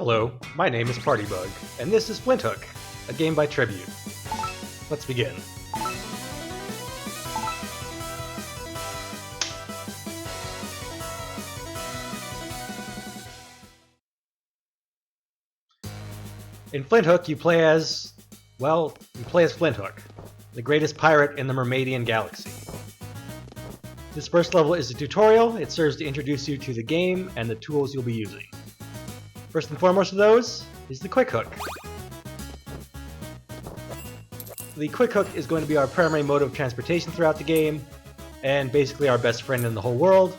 Hello, my name is Partybug, and this is Flinthook, a game by Tribute. Let's begin. In Flinthook, you play as Flinthook, the greatest pirate in the Mermaidian galaxy. This first level is a tutorial. It serves to introduce you to the game and the tools you'll be using. First and foremost of those is the quick hook. The quick hook is going to be our primary mode of transportation throughout the game, and basically our best friend in the whole world,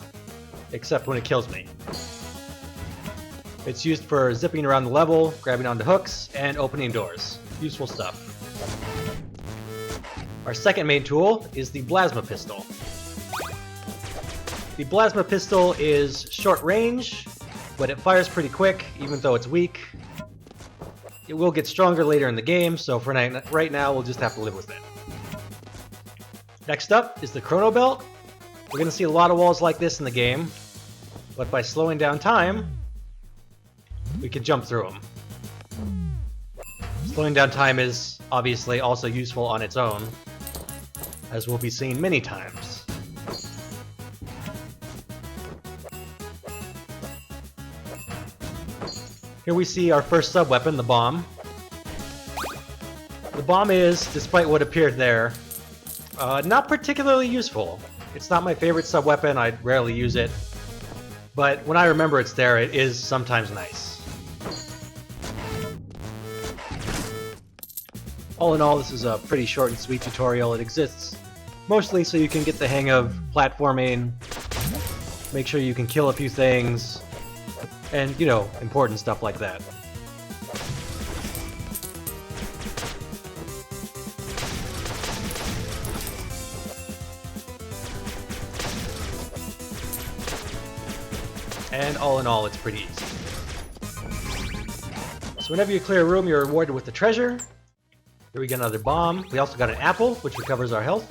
except when it kills me. It's used for zipping around the level, grabbing onto hooks, and opening doors. Useful stuff. Our second main tool is the plasma pistol. The plasma pistol is short range, but it fires pretty quick, even though it's weak. It will get stronger later in the game, so for right now we'll just have to live with it. Next up is the chrono belt. We're going to see a lot of walls like this in the game, but by slowing down time, we can jump through them. Slowing down time is obviously also useful on its own, as we'll be seeing many times. Here we see our first sub-weapon, the bomb. The bomb is, despite what appeared there, not particularly useful. It's not my favorite sub-weapon, I rarely use it. But when I remember it's there, it is sometimes nice. All in all, this is a pretty short and sweet tutorial. It exists mostly so you can get the hang of platforming, make sure you can kill a few things, and, you know, important stuff like that. And all in all, it's pretty easy. So whenever you clear a room, you're rewarded with the treasure. Here we get another bomb. We also got an apple, which recovers our health.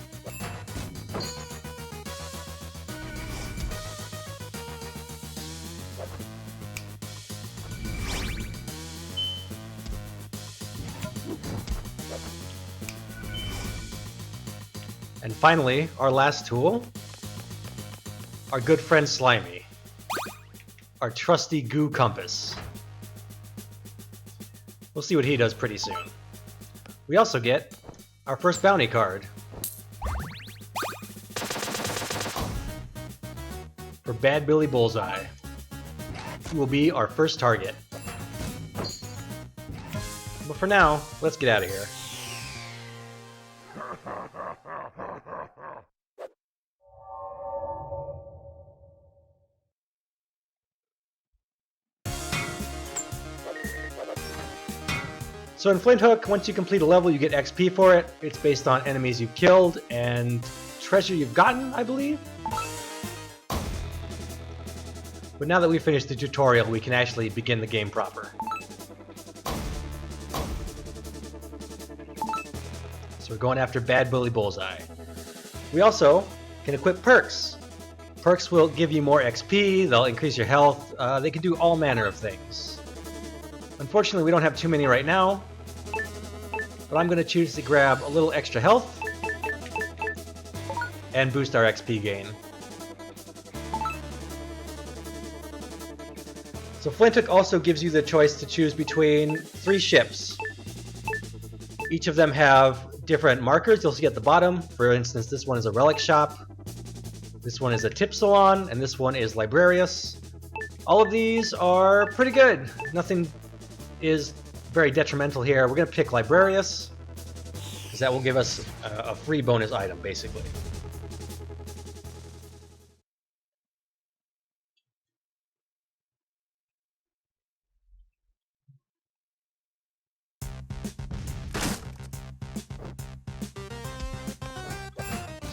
And finally, our last tool, our good friend Slimy, our trusty goo compass. We'll see what he does pretty soon. We also get our first bounty card for Bad Billy Bullseye, who will be our first target. But for now, let's get out of here. So in Flinthook, once you complete a level, you get XP for it. It's based on enemies you've killed and treasure you've gotten, I believe. But now that we've finished the tutorial, we can actually begin the game proper. So we're going after Bad Billy Bullseye. We also can equip perks. Perks will give you more XP, they'll increase your health, they can do all manner of things. Unfortunately, we don't have too many right now, but I'm going to choose to grab a little extra health and boost our XP gain. So Flinthook also gives you the choice to choose between 3 ships. Each of them have different markers you'll see at the bottom. For instance, this one is a relic shop, this one is a tip salon, and this one is Librarius. All of these are pretty good. Nothing is very detrimental here. We're going to pick Librarius, because that will give us a free bonus item, basically.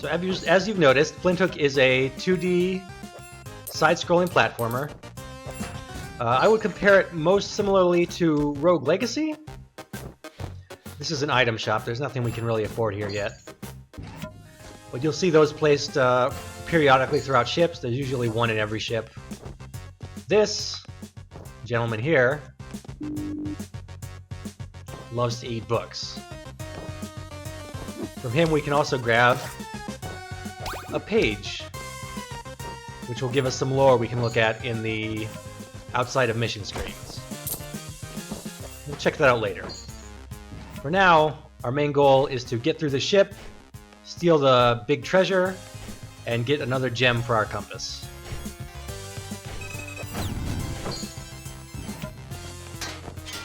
So as you've noticed, Flinthook is a 2D side-scrolling platformer. I would compare it most similarly to Rogue Legacy. This is an item shop. There's nothing we can really afford here yet. But you'll see those placed periodically throughout ships. There's usually one in every ship. This gentleman here Loves to eat books. From him we can also grab a page, which will give us some lore we can look at in the outside of mission screens. We'll check that out later. For now, our main goal is to get through the ship, steal the big treasure, and get another gem for our compass.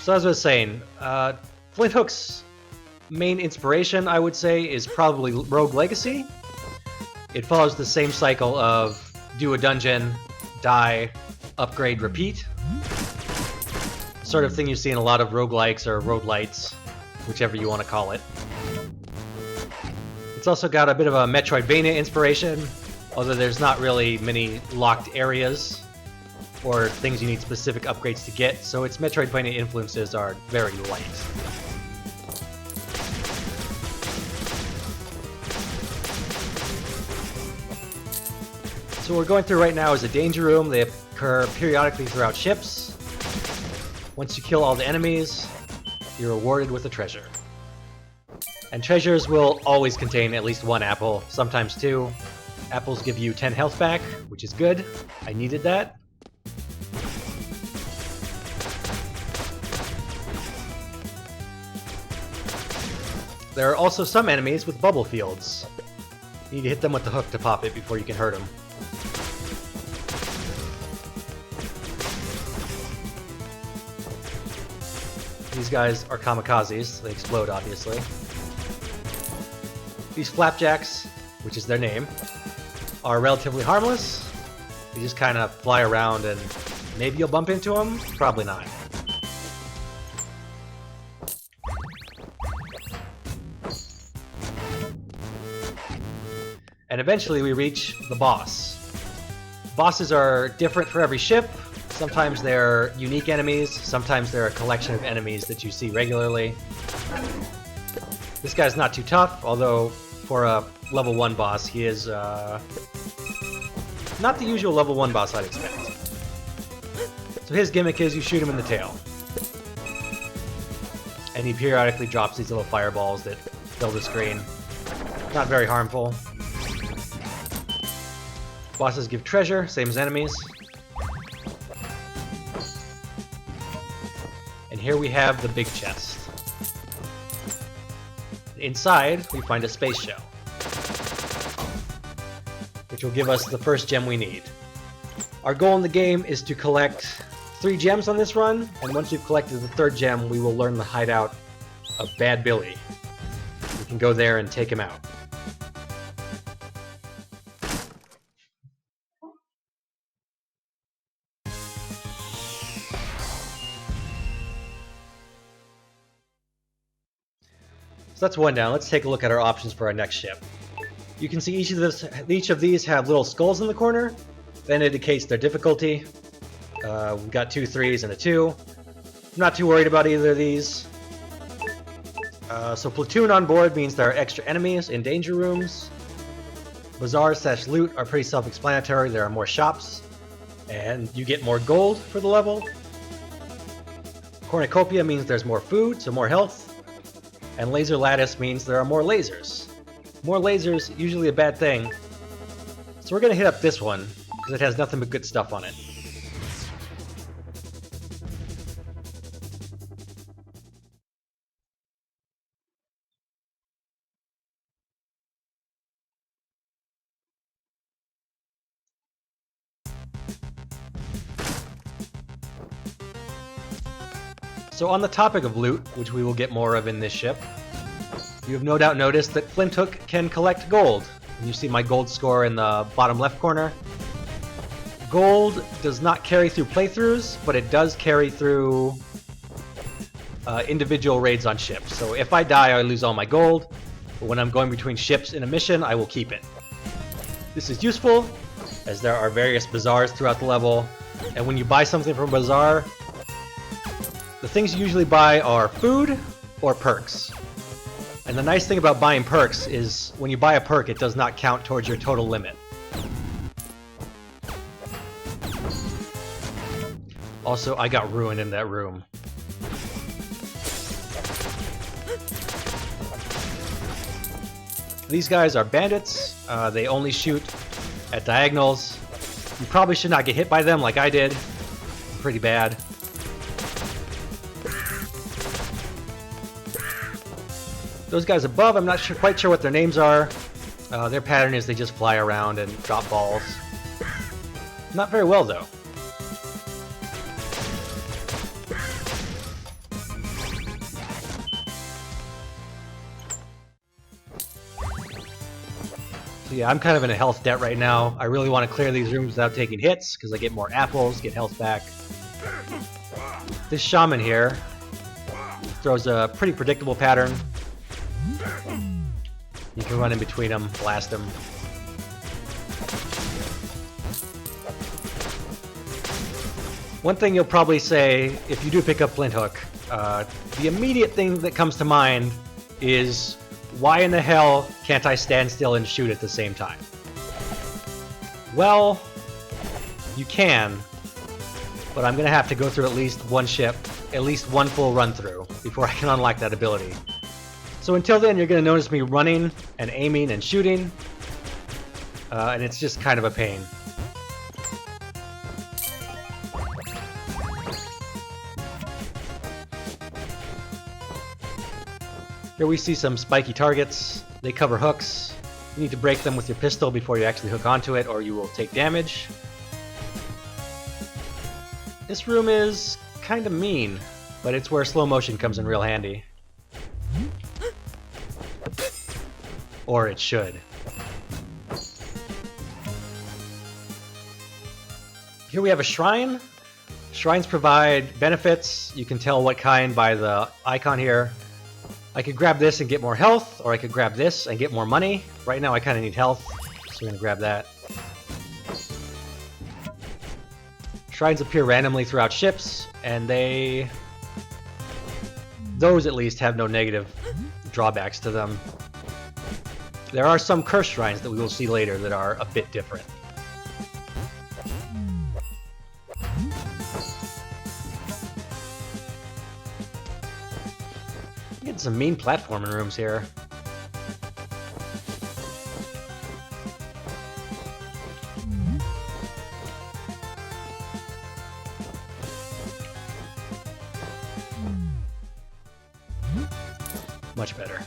So as I was saying, Flinthook's main inspiration, I would say, is probably Rogue Legacy. It follows the same cycle of do a dungeon, die, upgrade, repeat. Sort of thing you see in a lot of roguelikes or roguelites, whichever you want to call it. It's also got a bit of a Metroidvania inspiration, although there's not really many locked areas or things you need specific upgrades to get, so its Metroidvania influences are very light. So what we're going through right now is a danger room. They occur periodically throughout ships. Once you kill all the enemies, you're rewarded with a treasure. And treasures will always contain at least one apple, sometimes two. Apples give you 10 health back, which is good. I needed that. There are also some enemies with bubble fields. You need to hit them with the hook to pop it before you can hurt them. These guys are kamikazes. They explode, obviously. These flapjacks, which is their name, are relatively harmless. They just kind of fly around and maybe you'll bump into them? Probably not. And eventually we reach the boss. Bosses are different for every ship. Sometimes they're unique enemies, sometimes they're a collection of enemies that you see regularly. This guy's not too tough, although for a level 1 boss, he is not the usual level 1 boss I'd expect. So his gimmick is you shoot him in the tail. And he periodically drops these little fireballs that fill the screen. Not very harmful. Bosses give treasure, same as enemies. And here we have the big chest. Inside, we find a space shell, which will give us the first gem we need. Our goal in the game is to collect 3 gems on this run, and once we've collected the 3rd gem, we will learn the hideout of Bad Billy. We can go there and take him out. So that's one down. Let's take a look at our options for our next ship. You can see each of these have little skulls in the corner. That indicates their difficulty. We've got 2 3s and a 2. I'm not too worried about either of these. So platoon on board means there are extra enemies in danger rooms. Bazaars/loot are pretty self-explanatory. There are more shops, and you get more gold for the level. Cornucopia means there's more food, so more health. And laser lattice means there are more lasers. More lasers, usually a bad thing. So we're going to hit up this one, because it has nothing but good stuff on it. So on the topic of loot, which we will get more of in this ship, you have no doubt noticed that Flinthook can collect gold. And you see my gold score in the bottom left corner. Gold does not carry through playthroughs, but it does carry through individual raids on ships. So if I die, I lose all my gold, but when I'm going between ships in a mission, I will keep it. This is useful, as there are various bazaars throughout the level, and when you buy something from a bazaar, the things you usually buy are food or perks. And the nice thing about buying perks is when you buy a perk, it does not count towards your total limit. Also, I got ruined in that room. These guys are bandits. They only shoot at diagonals. You probably should not get hit by them like I did. Pretty bad. Those guys above, I'm not quite sure what their names are. Their pattern is they just fly around and drop balls. Not very well, though. So yeah, I'm kind of in a health debt right now. I really want to clear these rooms without taking hits, because I get more apples, get health back. This shaman here throws a pretty predictable pattern. You can run in between them, blast them. One thing you'll probably say, if you do pick up Flinthook, the immediate thing that comes to mind is, why in the hell can't I stand still and shoot at the same time? Well, you can, but I'm gonna have to go through at least one ship, at least one full run-through, before I can unlock that ability. So until then, you're gonna notice me running and aiming and shooting, and it's just kind of a pain. Here we see some spiky targets. They cover hooks. You need to break them with your pistol before you actually hook onto it, or you will take damage. This room is kind of mean, but it's where slow motion comes in real handy. Or it should. Here we have a shrine. Shrines provide benefits. You can tell what kind by the icon here. I could grab this and get more health, or I could grab this and get more money. Right now I kind of need health, so we're going to grab that. Shrines appear randomly throughout ships, and those at least have no negative drawbacks to them. There are some curse shrines that we will see later that are a bit different. Getting some mean platforming rooms here. Much better.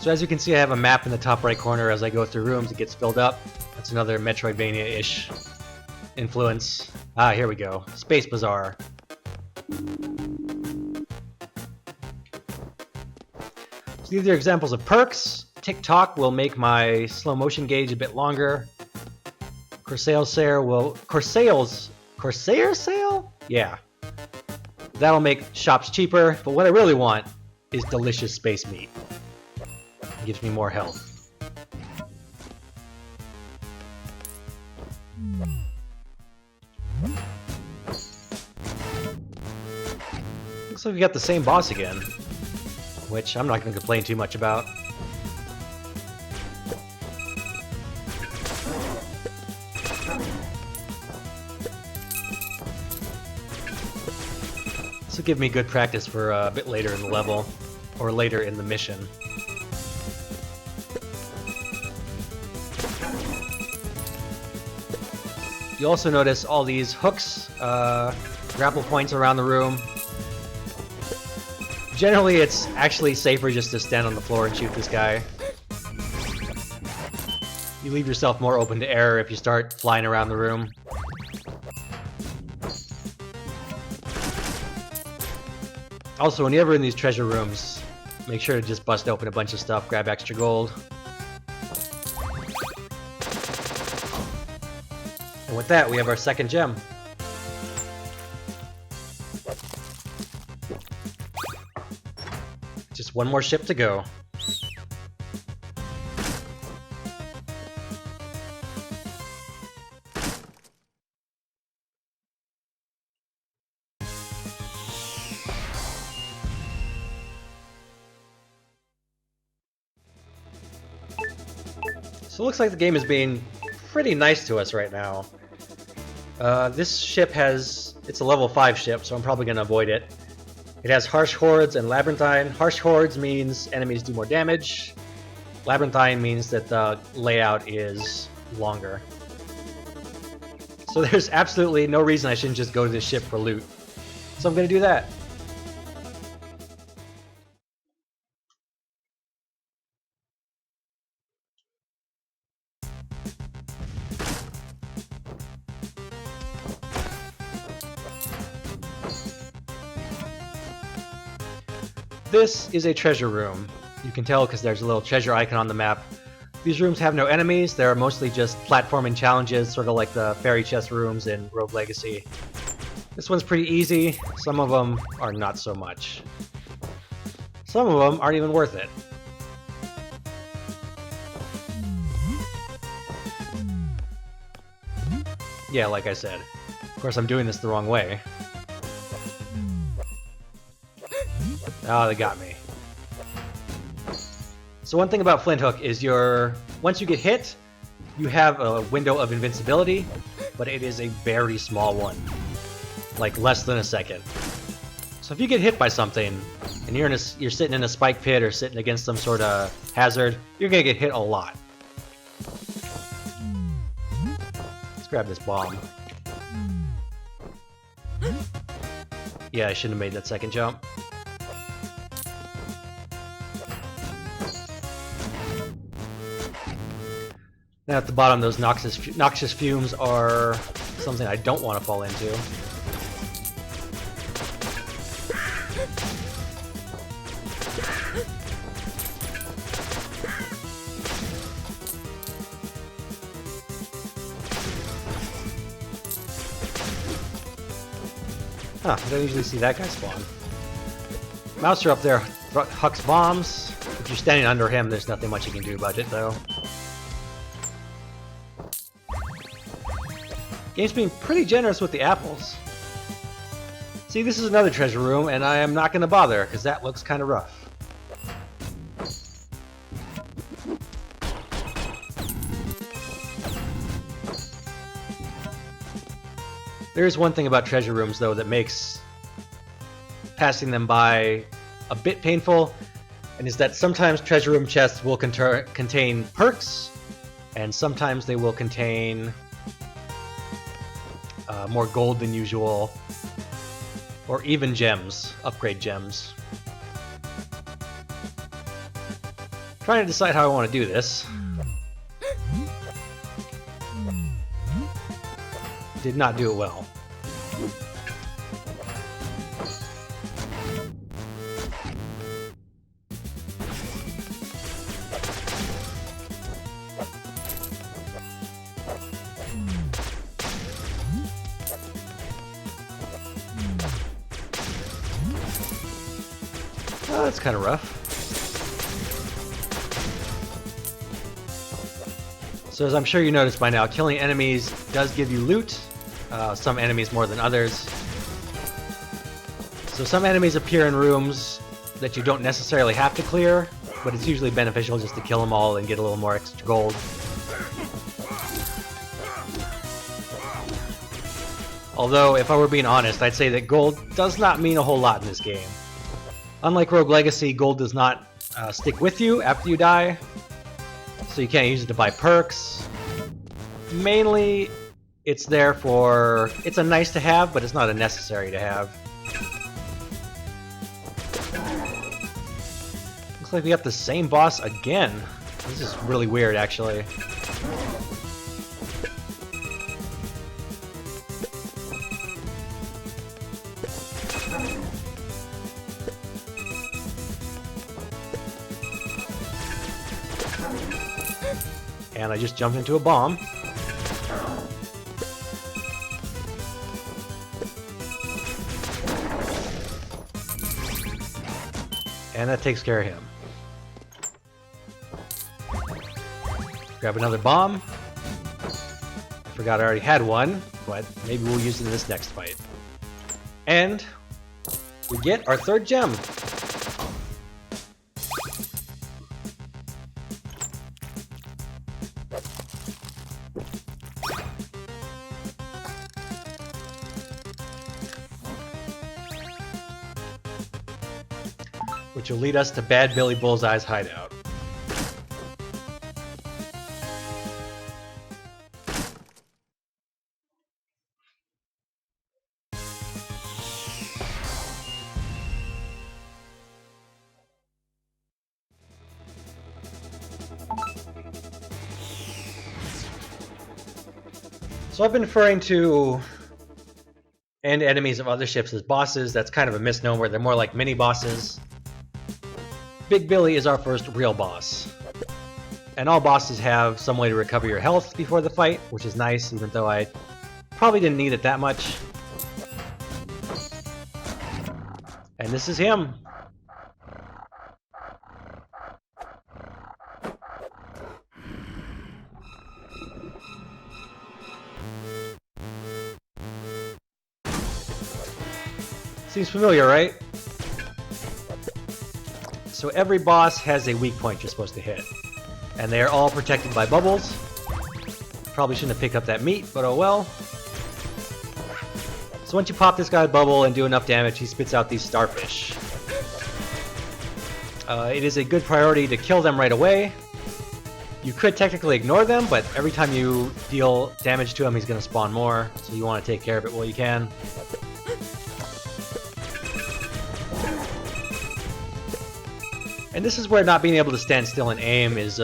So as you can see, I have a map in the top right corner. As I go through rooms, it gets filled up. That's another Metroidvania-ish influence. Ah, here we go. Space Bazaar. So these are examples of perks. Tick-tock will make my slow motion gauge a bit longer. Corsair sale? Yeah. That'll make shops cheaper, but what I really want is delicious space meat. It gives me more health. Looks like we got the same boss again, which I'm not going to complain too much about. This will give me good practice for a bit later in the level, or later in the mission. You also notice all these hooks, grapple points around the room. Generally, it's actually safer just to stand on the floor and shoot this guy. You leave yourself more open to error if you start flying around the room. Also, when you're ever in these treasure rooms, make sure to just bust open a bunch of stuff, grab extra gold. And with that, we have our second gem. Just one more ship to go. So it looks like the game is being pretty nice to us right now. This ship it's a level 5 ship, so I'm probably going to avoid it. It has Harsh Hordes and Labyrinthine. Harsh Hordes means enemies do more damage. Labyrinthine means that the layout is longer. So there's absolutely no reason I shouldn't just go to this ship for loot. So I'm going to do that. This is a treasure room. You can tell because there's a little treasure icon on the map. These rooms have no enemies. They're mostly just platforming challenges, sort of like the fairy chest rooms in Rogue Legacy. This one's pretty easy. Some of them are not so much. Some of them aren't even worth it. Yeah, like I said. Of course, I'm doing this the wrong way. Oh, they got me. So one thing about Flinthook is once you get hit, you have a window of invincibility, but it is a very small one. Like less than a second. So if you get hit by something, and you're sitting in a spike pit or sitting against some sort of hazard, you're gonna get hit a lot. Let's grab this bomb. Yeah, I shouldn't have made that second jump. Now at the bottom, those noxious fumes are something I don't want to fall into. Huh, I don't usually see that guy spawn. Mouser up there hucks bombs. If you're standing under him, there's nothing much you can do about it, though. Game's being pretty generous with the apples. See, this is another treasure room, and I am not going to bother, because that looks kind of rough. There is one thing about treasure rooms, though, that makes passing them by a bit painful, and is that sometimes treasure room chests will contain perks, and sometimes they will contain more gold than usual, or even gems, upgrade gems. Trying to decide how I want to do this. Did not do it well. Oh, that's kind of rough. So as I'm sure you noticed by now, killing enemies does give you loot. Some enemies more than others. So some enemies appear in rooms that you don't necessarily have to clear, but it's usually beneficial just to kill them all and get a little more extra gold. Although, if I were being honest, I'd say that gold does not mean a whole lot in this game. Unlike Rogue Legacy, gold does not stick with you after you die, so you can't use it to buy perks. Mainly, it's there for... it's a nice to have, but it's not a necessary to have. Looks like we got the same boss again. This is really weird, actually. And I just jumped into a bomb. And that takes care of him. Grab another bomb. I forgot I already had one, but maybe we'll use it in this next fight. And we get our third gem. which will lead us to Bad Billy Bullseye's hideout. So I've been referring to and enemies of other ships as bosses. That's kind of a misnomer. They're more like mini-bosses. Big Billy is our first real boss. And all bosses have some way to recover your health before the fight, which is nice, even though I probably didn't need it that much. And this is him. Seems familiar, right? So every boss has a weak point you're supposed to hit. And they are all protected by bubbles. Probably shouldn't have picked up that meat, but oh well. So once you pop this guy's bubble and do enough damage, he spits out these starfish. It is a good priority to kill them right away. You could technically ignore them, but every time you deal damage to him, he's going to spawn more, so you want to take care of it while you can. And this is where not being able to stand still and aim is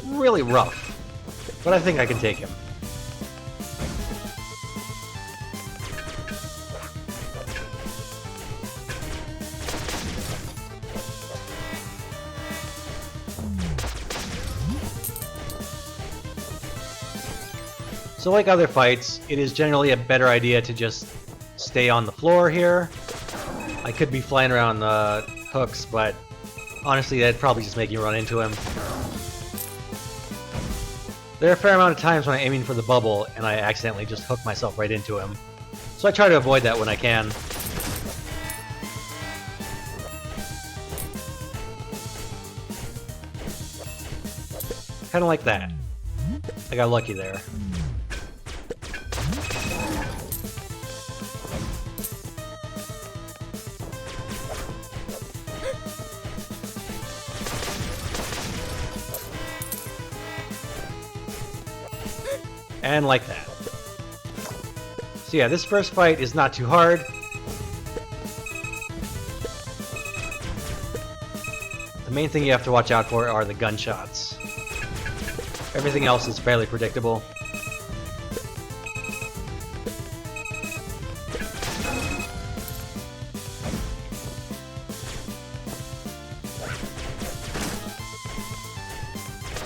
really rough. But I think I can take him. So like other fights, it is generally a better idea to just stay on the floor here. I could be flying around the hooks, but honestly, that'd probably just make you run into him. There are a fair amount of times when I'm aiming for the bubble and I accidentally just hook myself right into him. So I try to avoid that when I can. Kinda like that. I got lucky there. And like that. So yeah, this first fight is not too hard. The main thing you have to watch out for are the gunshots. Everything else is fairly predictable.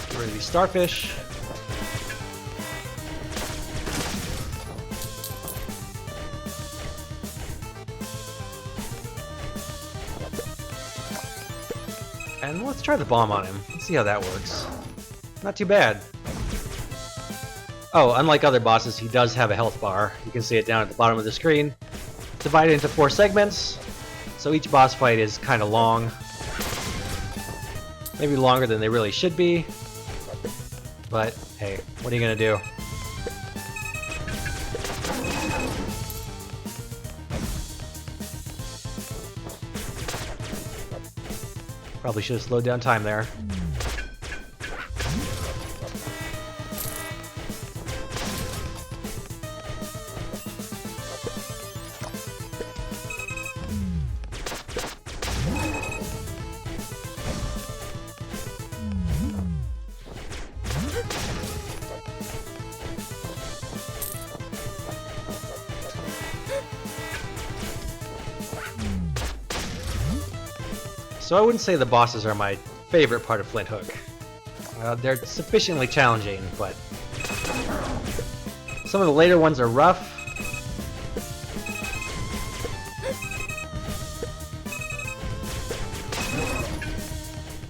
Get rid of these starfish. And let's try the bomb on him. Let's see how that works. Not too bad. Oh, unlike other bosses, he does have a health bar. You can see it down at the bottom of the screen. Divided into 4 segments, so each boss fight is kind of long. Maybe longer than they really should be. But, hey, what are you gonna do? Probably should have slowed down time there. So I wouldn't say the bosses are my favorite part of Flinthook. They're sufficiently challenging, but some of the later ones are rough.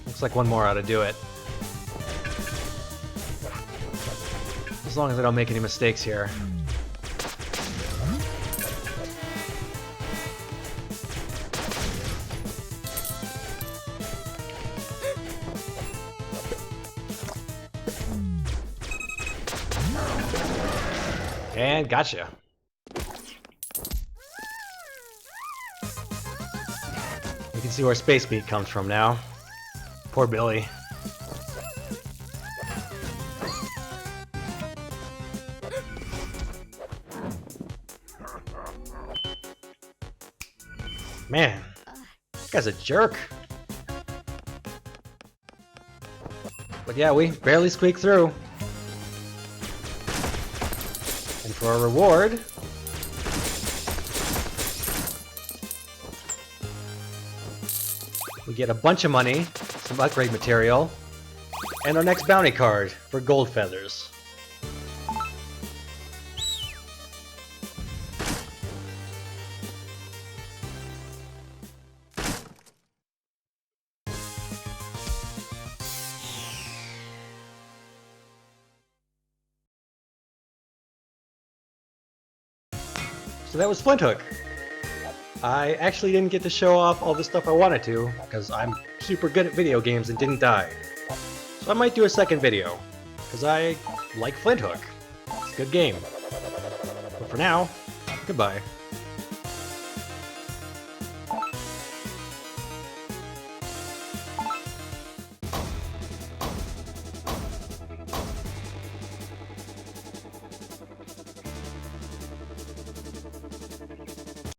Looks like one more ought to do it. As long as I don't make any mistakes here. And gotcha. You can see where Space Beat comes from now. Poor Billy. Man, this guy's a jerk. But yeah, we barely squeaked through. And for a reward, we get a bunch of money, some upgrade material, and our next bounty card for gold feathers. So that was Flinthook. I actually didn't get to show off all the stuff I wanted to, because I'm super good at video games and didn't die. So I might do a second video, because I like Flinthook. It's a good game. But for now, goodbye.